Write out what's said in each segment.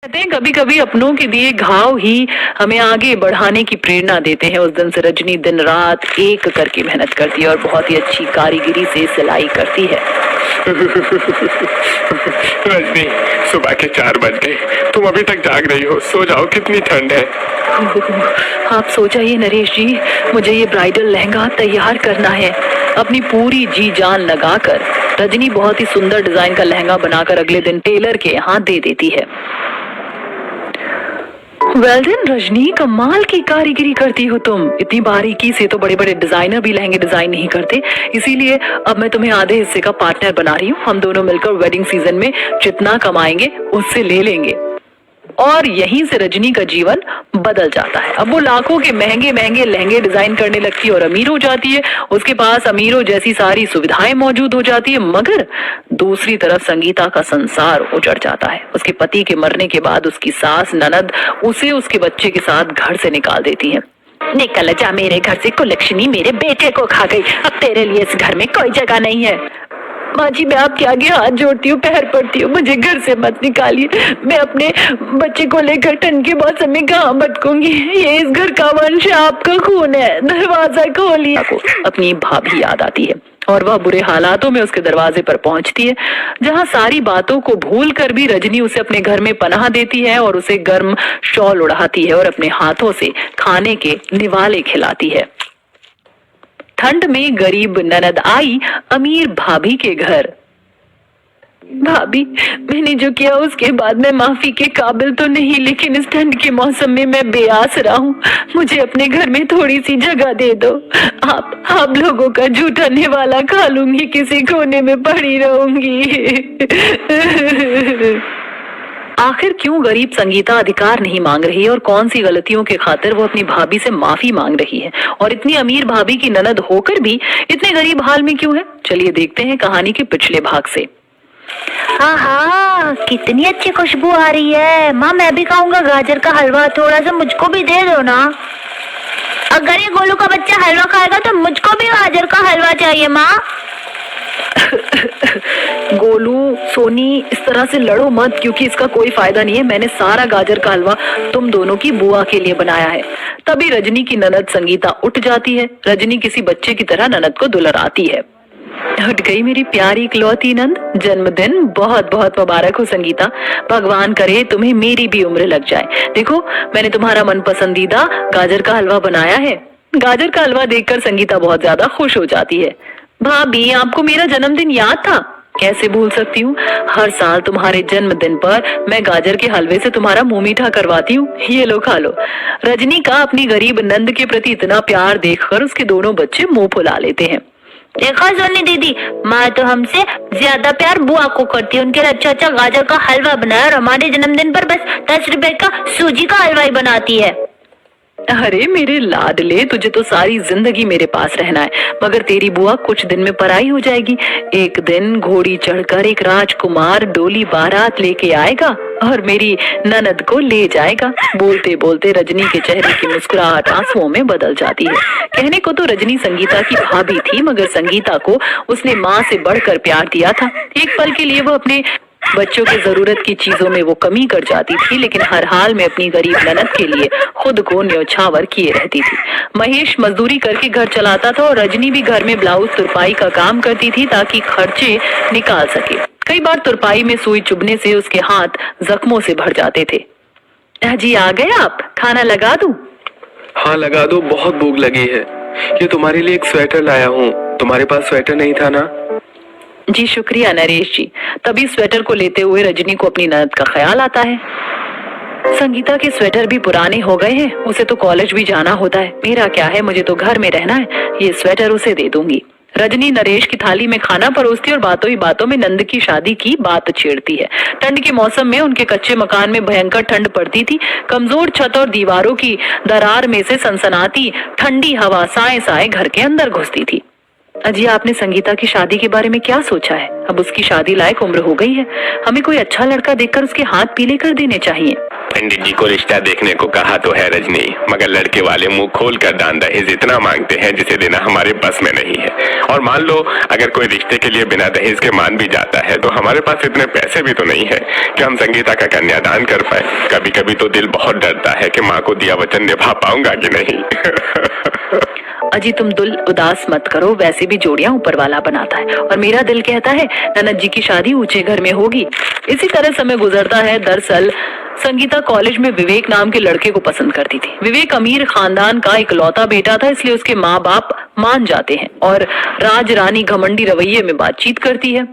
कहते हैं कभी कभी अपनों के दिए घाव ही हमें आगे बढ़ाने की प्रेरणा देते हैं। उस दिन से रजनी दिन रात एक करके मेहनत करती है और बहुत ही अच्छी कारीगरी से सिलाई करती है। रजनी, सुबह के 4 बज गए, तुम अभी तक जाग रही हो। सो जाओ, कितनी ठंड है। आप सो जाइए नरेश जी, मुझे ये ब्राइडल लहंगा तैयार करना है। अपनी पूरी जी जान लगाकर रजनी बहुत ही सुंदर डिजाइन का लहंगा बनाकर अगले दिन टेलर के यहाँ दे देती है। वेल देन रजनी, कमाल की कारीगरी करती हो तुम। इतनी बारीकी से तो बड़े बड़े डिजाइनर भी लहंगे डिजाइन नहीं करते। इसीलिए अब मैं तुम्हें आधे हिस्से का पार्टनर बना रही हूँ। हम दोनों मिलकर वेडिंग सीजन में जितना कमाएंगे उससे ले लेंगे। और यहीं से रजनी का जीवन बदल जाता है। अब वो लाखों के महंगे महंगे लहंगे डिजाइन करने लगती है और अमीर हो जाती है। उसके पास अमीरों जैसी सारी सुविधाएं मौजूद हो जाती है। मगर दूसरी तरफ संगीता का संसार उजड़ जाता है। उसके पति के मरने के बाद उसकी सास ननद उसे उसके बच्चे के साथ घर से निकाल देती है। निकल जा मेरे घर से कुलक्षणी, मेरे बेटे को खा गई। अब तेरे लिए इस घर में कोई जगह नहीं है। माँ जी, मैं आपके आगे हाथ जोड़ती हूँ, पैर पड़ती हूँ, मुझे घर से मत निकालिए। मैं अपने बच्चे को लेकर ठंड के मौसम में कहाँ भटकूंगी। ये इस घर का वंश है, आपका खून है। दरवाजा खोलिए। अपनी भाभी याद आती है और वह बुरे हालातों में उसके दरवाजे पर पहुंचती है, जहां सारी बातों को भूल कर भी रजनी उसे अपने घर में पनाह देती है और उसे गर्म शॉल उड़ाती है और अपने हाथों से खाने के निवाले खिलाती है। ठंड में गरीब ननद आई अमीर भाभी के घर। भाभी, मैंने जो किया उसके बाद मैं माफी के काबिल तो नहीं, लेकिन इस ठंड के मौसम में मैं बेआसरा हूँ। मुझे अपने घर में थोड़ी सी जगह दे दो। आप लोगों का झूठा निवाला खा लूंगी, किसी कोने में पड़ी रहूंगी। आखिर क्यों गरीब संगीता अधिकार नहीं मांग रही है और कौन सी गलतियों के खातिर वो अपनी भाभी से माफी मांग रही है, और इतनी अमीर भाभी की ननद होकर भी इतने गरीब हाल में क्यों है? चलिए देखते हैं कहानी के पिछले भाग से। आहा, कितनी अच्छी खुशबू आ रही है। माँ, मैं भी खाऊंगा गाजर का हलवा, थोड़ा सा मुझको भी दे दो ना। अगर ये गोलू का बच्चा हलवा खाएगा तो मुझको भी गाजर का हलवा चाहिए माँ। गोलू, सोनी, इस तरह से लड़ो मत, क्योंकि इसका कोई फायदा नहीं है। मैंने सारा गाजर का हलवा तुम दोनों की बुआ के लिए बनाया है। तभी रजनी की ननद संगीता उठ जाती है। रजनी किसी बच्चे की तरह ननद को दुलाराती है। उठ गई मेरी प्यारी इकलौती नंद, जन्मदिन बहुत बहुत मुबारक हो संगीता। भगवान करे तुम्हें मेरी भी उम्र लग जाए। देखो, मैंने तुम्हारा मन पसंदीदा गाजर का हलवा बनाया है। गाजर का हलवा देखकर संगीता बहुत ज्यादा खुश हो जाती है। भाभी, आपको मेरा जन्मदिन याद था? कैसे भूल सकती हूँ। हर साल तुम्हारे जन्मदिन पर मैं गाजर के हलवे से तुम्हारा मुंह मीठा करवाती हूँ। ये लो, खा लो। रजनी का अपनी गरीब नंद के प्रति इतना प्यार देखकर उसके दोनों बच्चे मुंह फुला लेते हैं। देखा सोनी दीदी, माँ तो हमसे ज्यादा प्यार बुआ को करती है। उनके लिए अच्छा अच्छा गाजर का हलवा बनाया और हमारे जन्मदिन पर बस 10 रुपए का सूजी का हलवा ही बनाती है। अरे मेरे लाडले, तुझे तो सारी जिंदगी मेरे पास रहना है, मगर तेरी बुआ कुछ दिन में पराई हो जाएगी। एक दिन घोड़ी चढ़कर एक राजकुमार डोली बारात लेके आएगा और मेरी ननद को ले जाएगा। बोलते बोलते रजनी के चेहरे की मुस्कुराहट आंसुओं में बदल जाती है। कहने को तो रजनी संगीता की भाभी थी, मगर संगीता को उसने माँ से बढ़कर प्यार दिया था। एक पल के लिए वो अपने बच्चों की जरूरत की चीजों में वो कमी कर जाती थी, लेकिन हर हाल में अपनी गरीब ननद के लिए खुद को न्यौछावर किए रहती थी। महेश मजदूरी करके घर चलाता था और रजनी भी घर में ब्लाउज तुरपाई का काम करती थी ताकि खर्चे निकाल सके। कई बार तुरपाई में सुई चुभने से उसके हाथ जख्मों से भर जाते थे। जी, आ गए आप? खाना लगा दूं? हाँ, लगा दो, बहुत भूख लगी है। ये तुम्हारे लिए एक स्वेटर लाया हूँ। तुम्हारे पास स्वेटर नहीं था ना? जी शुक्रिया नरेश जी। तभी स्वेटर को लेते हुए रजनी को अपनी ननद का ख्याल आता है। संगीता के स्वेटर भी पुराने हो गए हैं, उसे तो कॉलेज भी जाना होता है। मेरा क्या है, मुझे तो घर में रहना है। ये स्वेटर उसे दे दूंगी। रजनी नरेश की थाली में खाना परोसती और बातों ही बातों में नंद की शादी की बात छेड़ती है। ठंड के मौसम में उनके कच्चे मकान में भयंकर ठंड पड़ती थी। कमजोर छत और दीवारों की दरार में से सनसनाती ठंडी हवा साए साए घर के अंदर घुसती थी। अजी, आपने संगीता की शादी के बारे में क्या सोचा है? अब उसकी शादी लायक उम्र हो गई है। हमें कोई अच्छा लड़का देखकर उसके हाथ पीले कर देने चाहिए। पंडित जी को रिश्ता देखने को कहा तो है रजनी, मगर लड़के वाले मुंह खोल कर दान दहेज इतना मांगते हैं जिसे देना हमारे बस में नहीं है। और मान लो अगर कोई रिश्ते के लिए बिना दहेज के मान भी जाता है तो हमारे पास इतने पैसे भी तो नहीं है कि हम संगीता का कन्यादान कर पाए। कभी कभी तो दिल बहुत डरता है कि माँ को दिया वचन निभा पाऊंगा कि नहीं। अजी तुम दिल उदास मत करो, वैसे भी जोड़ियां ऊपर वाला बनाता है और मेरा दिल कहता है ननद जी की शादी ऊंचे घर में होगी। इसी तरह समय गुजरता है। दरअसल संगीता कॉलेज में विवेक नाम के लड़के को पसंद करती थी। विवेक अमीर खानदान का इकलौता बेटा था, इसलिए उसके माँ बाप मान जाते हैं और राज रानी घमंडी रवैये में बातचीत करती है।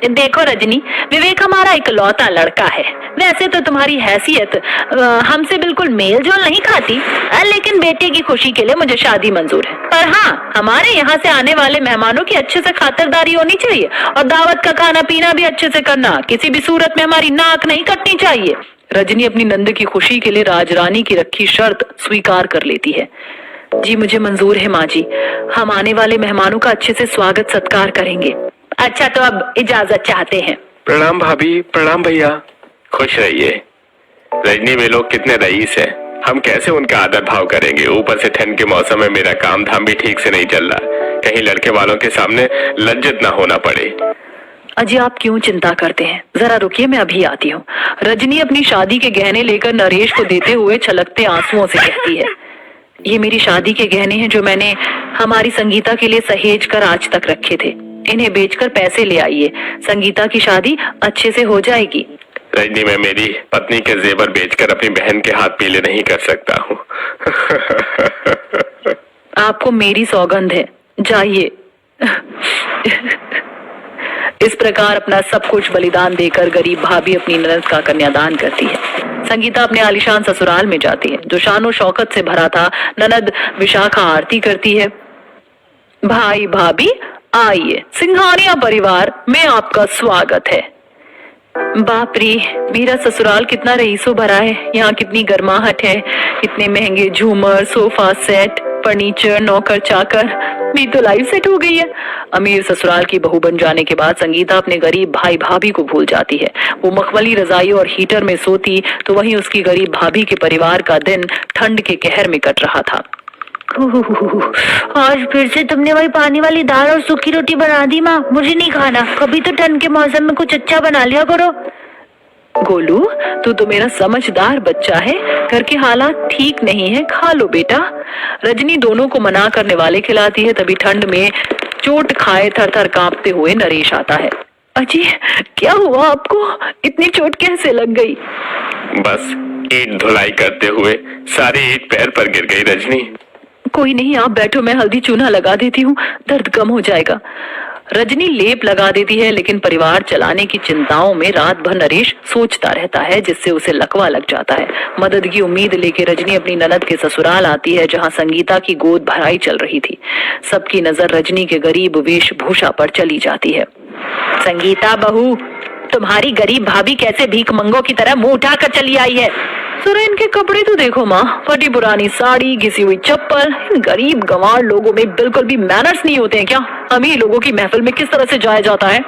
देखो रजनी, विवेक हमारा इकलौता लड़का है। वैसे तो तुम्हारी हैसियत हमसे बिल्कुल मेल जोल नहीं खाती, लेकिन बेटे की खुशी के लिए मुझे शादी मंजूर है। पर हाँ, हमारे यहाँ से आने वाले मेहमानों की अच्छे से खातिरदारी होनी चाहिए और दावत का खाना पीना भी अच्छे से करना। किसी भी सूरत में हमारी नाक नहीं कटनी चाहिए। रजनी अपनी नंद की खुशी के लिए राजरानी की रखी शर्त स्वीकार कर लेती है। जी मुझे मंजूर है माँ जी, हम आने वाले मेहमानों का अच्छे से स्वागत सत्कार करेंगे। अच्छा तो अब इजाजत चाहते हैं। प्रणाम भाभी, प्रणाम भैया। खुश रहिए। रजनी वे लोग कितने रईस हैं, हम कैसे उनका आदर भाव करेंगे। ऊपर से ठंड के मौसम में मेरा काम धाम भी ठीक से नहीं चल रहा, कहीं लड़के वालों के सामने लज्जित ना होना पड़े। अजी आप क्यों चिंता करते हैं, जरा रुकिए मैं अभी आती हूँ। रजनी अपनी शादी के गहने लेकर नरेश को देते हुए छलकते आंसुओं से कहती है, ये मेरी शादी के गहने हैं जो मैंने हमारी संगीता के लिए सहेज कर आज तक रखे थे। इन्हें बेचकर पैसे ले आइए, संगीता की शादी अच्छे से हो जाएगी। रजनी मैं मेरी पत्नी के जेवर बेचकर अपनी बहन के हाथ पीले नहीं कर सकता हूँ। आपको मेरी सौगंध है, जाइए। इस प्रकार अपना सब कुछ बलिदान देकर गरीब भाभी अपनी ननद का कन्यादान करती है। संगीता अपने आलीशान ससुराल में जाती है जो शानो शौकत से भरा था। ननद विशाखा आरती करती है। भाई भाभी आइए, सिंघानिया परिवार में आपका स्वागत है। बाप रे, मेरा ससुराल कितना रईसों भरा है। यहाँ कितनी गर्माहट है, इतने महंगे झूमर, सोफा सेट, फर्नीचर, नौकर चाकर। मेरी तो लाइफ सेट हो गई है। अमीर ससुराल की बहू बन जाने के बाद संगीता अपने गरीब भाई भाभी को भूल जाती है। वो मखमली रजाई और हीटर में सोती तो वहीं उसकी गरीब भाभी के परिवार का दिन ठंड के कहर में कट रहा था। आज फिर से तुमने वही पानी वाली दाल और सूखी रोटी बना दी माँ, मुझे नहीं खाना। कभी तो ठंड के मौसम में कुछ अच्छा बना लिया करो। गोलू तू तो मेरा समझदार बच्चा है, घर के हालात ठीक नहीं है, खा लो बेटा। रजनी दोनों को मना करने वाले खिलाती है। तभी ठंड में चोट खाए थर थर कांपते हुए नरेश आता है। अजी क्या हुआ आपको, इतनी चोट कैसे लग गई? बस ईंट धुलाई करते हुए सारी ईंट पैर पर गिर गई रजनी। कोई नहीं, आप बैठो, मैं हल्दी चूना लगा देती हूँ, दर्द कम हो जाएगा। रजनी लेप लगा देती है, लेकिन परिवार चलाने की चिंताओं में रात भर नरेश सोचता रहता है, जिससे उसे लकवा लग जाता है। मदद की उम्मीद लेके रजनी अपनी ननद के ससुराल आती है, जहाँ संगीता की गोद भराई चल रही थी। सबकी नजर रजनी के गरीब वेशभूषा पर चली जाती है। संगीता बहू, तुम्हारी गरीब भाभी कैसे भीख मंगों की तरह मुंह उठाकर चली आई है। सुनो इनके कपड़े तो देखो माँ, फटी पुरानी साड़ी, घिसी हुई चप्पल। इन गरीब गंवार लोगों में बिल्कुल भी मैनर्स नहीं होते हैं क्या? अमीर लोगों की महफिल में किस तरह से जाया जाता है?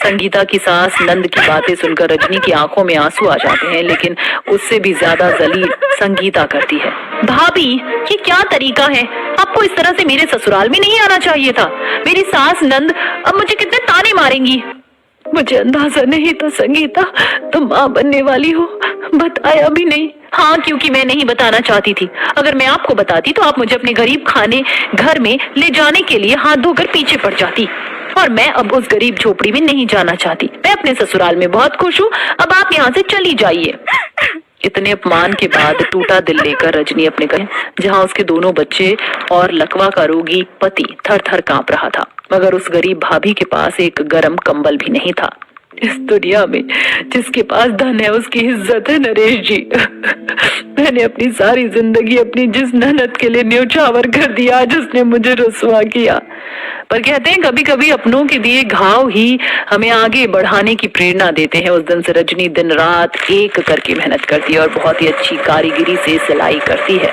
संगीता की सास नंद की बातें सुनकर रजनी की आंखों में आंसू आ जाते हैं, लेकिन उससे भी ज्यादा जलील संगीता करती है। भाभी ये क्या तरीका है, आपको इस तरह से मेरे ससुराल में नहीं आना चाहिए था। मेरी सास नंद अब मुझे कितने ताने मारेंगी। मुझे अंदाजा नहीं था संगीता तुम माँ बनने वाली हो, बताया भी नहीं। हाँ, क्योंकि मैं नहीं बताना चाहती थी। अगर मैं आपको बताती तो आप मुझे अपने गरीब खाने घर में ले जाने के लिए हाथ धोकर पीछे पड़ जाती, और मैं अब उस गरीब झोपड़ी में नहीं जाना चाहती। मैं अपने ससुराल में बहुत खुश हूँ, अब आप यहाँ से चली जाइए। इतने अपमान के बाद टूटा दिल लेकर रजनी अपने घर, जहाँ उसके दोनों बच्चे और लकवा का रोगी पति थर थर कांप रहा था, मगर उस गरीब भाभी के पास एक गरम कंबल भी नहीं था। इस दुनिया में जिसके पास धन है उसकी इज्जत है नरेश जी। मैंने अपनी सारी जिंदगी अपनी जिस ननद के लिए न्यौछावर कर दिया, आज उसने मुझे रुसवा किया। पर कहते हैं कभी कभी अपनों के दिए घाव ही हमें आगे बढ़ाने की प्रेरणा देते हैं। उस दिन से रजनी दिन रात एक करके मेहनत करती है और बहुत ही अच्छी कारीगरी से सिलाई करती है।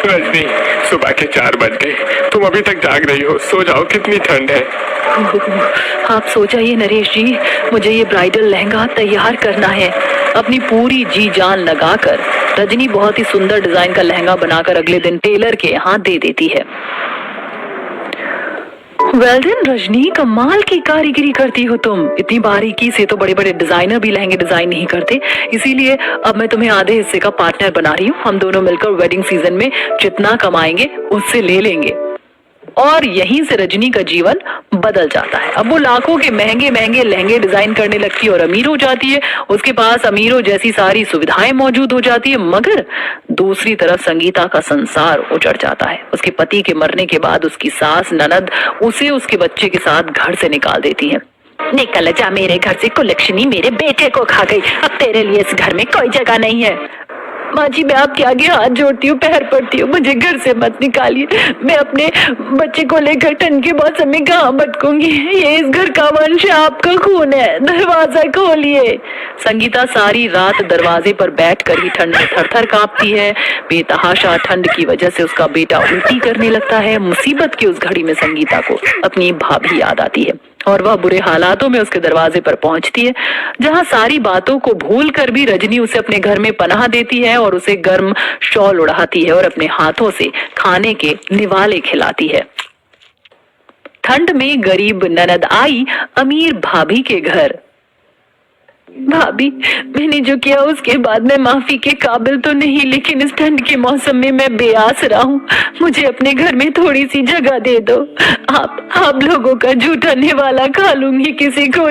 रजनी सुबह के 4 बज गए, तुम अभी तक जाग रही हो, सो जाओ, कितनी ठंड है। आप सो जाइए नरेश जी, मुझे ये ब्राइडल लहंगा तैयार करना है। अपनी पूरी जी जान लगाकर रजनी बहुत ही सुंदर डिजाइन का लहंगा बनाकर अगले दिन टेलर के यहाँ दे देती है। वेल देन रजनी, कमाल की कारीगरी करती हो तुम। इतनी बारीकी से तो बड़े बड़े डिजाइनर भी लहंगे डिजाइन नहीं करते, इसीलिए अब मैं तुम्हें आधे हिस्से का पार्टनर बना रही हूँ। हम दोनों मिलकर वेडिंग सीजन में जितना कमाएंगे उससे ले लेंगे। और यहीं से रजनी का जीवन बदल जाता है। अब वो लाखों के महंगे महंगे लहंगे डिजाइन करने लगती है और अमीर हो जाती है। उसके पास अमीरों जैसी सारी सुविधाएं मौजूद हो जाती है। मगर दूसरी तरफ संगीता का संसार उजड़ जाता है। उसके पति के मरने के बाद उसकी सास ननद उसे उसके बच्चे के साथ घर से निकाल देती है। निकल जा मेरे घर से कुलक्षणी, मेरे बेटे को खा गई। अब तेरे लिए इस घर में कोई जगह नहीं है। माँ जी, मैं आपके आगे हाथ जोड़ती हूँ, पैर पड़ती हूँ, मुझे घर से मत निकालिए। मैं अपने बच्चे को लेकर ठंड के मौसम में कहाँ भटकूंगी। ये इस घर का वंश है, आपका खून है, दरवाजा खोलिए। संगीता सारी रात दरवाजे पर बैठकर ही ठंड में थरथर कांपती है। बेतहाशा ठंड की वजह से उसका बेटा उल्टी करने लगता है। मुसीबत की उस घड़ी में संगीता को अपनी भाभी याद आती है और वह बुरे हालातों में उसके दरवाजे पर पहुंचती है, जहां सारी बातों को भूलकर भी रजनी उसे अपने घर में पनाह देती है और उसे गर्म शॉल उड़ाती है और अपने हाथों से खाने के निवाले खिलाती है। ठंड में गरीब ननद आई अमीर भाभी के घर। भाभी, मैंने जो किया उसके बाद मैं माफी के काबिल तो नहीं, लेकिन इस ठंड के मौसम में मैं बेआसरा हूँ। मुझे अपने घर में थोड़ी सी जगह दे दो। आप लोगों का जूठा निवाला खा लूंगी, किसी को